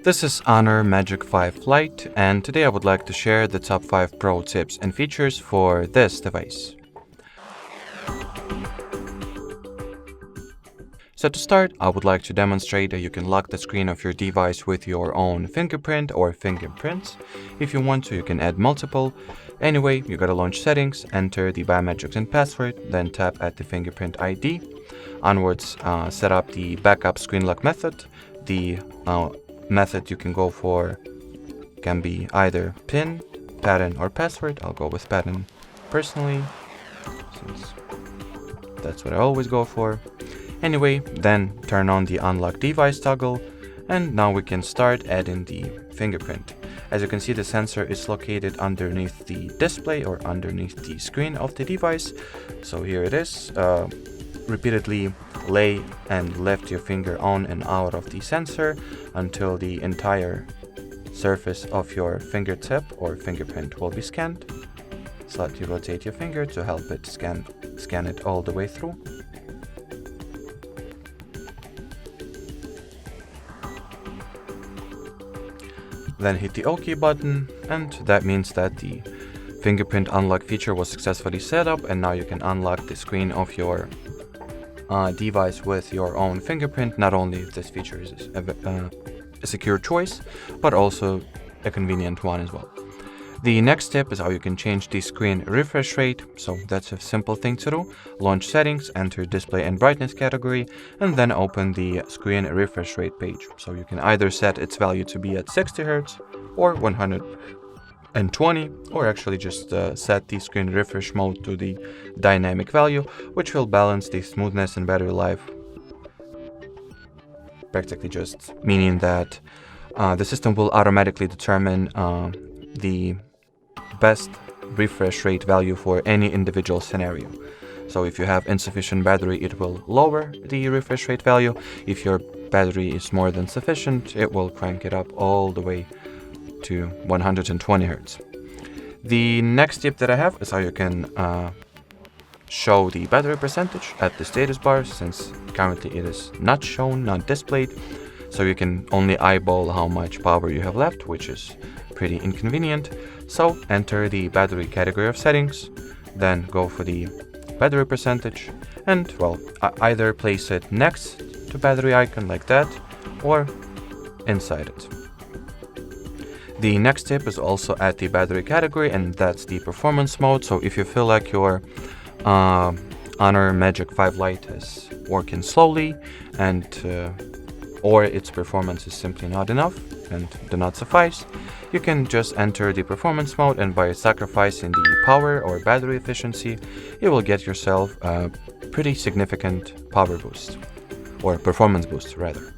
This is HONOR Magic5 Lite, and today I would like to share the top 5 pro tips and features for this device. So to start, I would like to demonstrate that you can lock the screen of your device with your own fingerprint or fingerprints. If you want to, you can add multiple. Anyway, you gotta launch settings, enter the biometrics and password, then tap at the fingerprint ID. Onwards, set up the backup screen lock method. The method you can go for can be either PIN, pattern, or password. I'll go with pattern personally, since that's what I always go for. Anyway, then turn on the unlock device toggle, and now we can start adding the fingerprint. As you can see, the sensor is located underneath the display or underneath the screen of the device. So here it is. Repeatedly lay and lift your finger on and out of the sensor until the entire surface of your fingertip or fingerprint will be scanned. Slightly rotate your finger to help it scan it all the way through. Then hit the OK button, and that means that the fingerprint unlock feature was successfully set up, and now you can unlock the screen of your device with your own fingerprint. Not only this feature is a secure choice, but also a convenient one as well. The next step is how you can change the screen refresh rate. So that's a simple thing to do. Launch settings, enter display and brightness category, and then open the screen refresh rate page. So you can either set its value to be at 60 Hz or 120, or actually just set the screen refresh mode to the dynamic value, which will balance the smoothness and battery life. Practically just meaning that the system will automatically determine the best refresh rate value for any individual scenario. So if you have insufficient battery, it will lower the refresh rate value. If your battery is more than sufficient, it will crank it up all the way to 120 Hz. The next tip that I have is how you can show the battery percentage at the status bar, since currently it is not shown, not displayed. So you can only eyeball how much power you have left, which is pretty inconvenient. So enter the battery category of settings, then go for the battery percentage, and well, either place it next to battery icon like that, or inside it. The next tip is also at the battery category, and that's the performance mode. So if you feel like your HONOR Magic5 Lite is working slowly, and or its performance is simply not enough and do not suffice, you can just enter the performance mode, and by sacrificing the power or battery efficiency, you will get yourself a pretty significant power boost, or performance boost rather.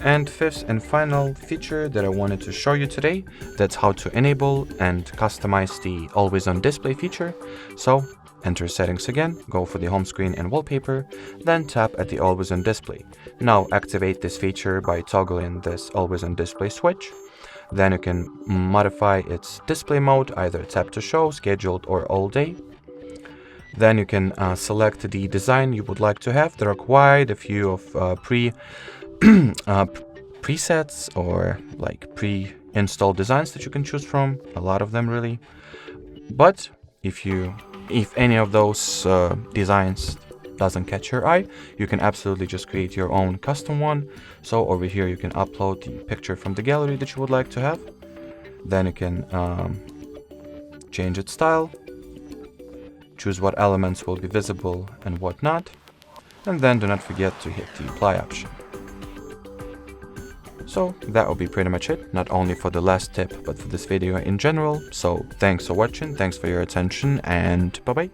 And fifth and final feature that I wanted to show you today, that's how to enable and customize the always on display feature. So enter settings again, go for the home screen and wallpaper, then tap at the always on display. Now activate this feature by toggling this always on display switch. Then you can modify its display mode, either tap to show, scheduled, or all day. Then you can select the design you would like to have. There are quite a few of presets or like pre-installed designs that you can choose from, a lot of them really. But if any of those designs doesn't catch your eye, you can absolutely just create your own custom one. So over here you can upload the picture from the gallery that you would like to have. Then you can change its style, choose what elements will be visible and what not, and then do not forget to hit the apply option. So that will be pretty much it, not only for the last tip, but for this video in general. So thanks for watching, thanks for your attention, and bye bye.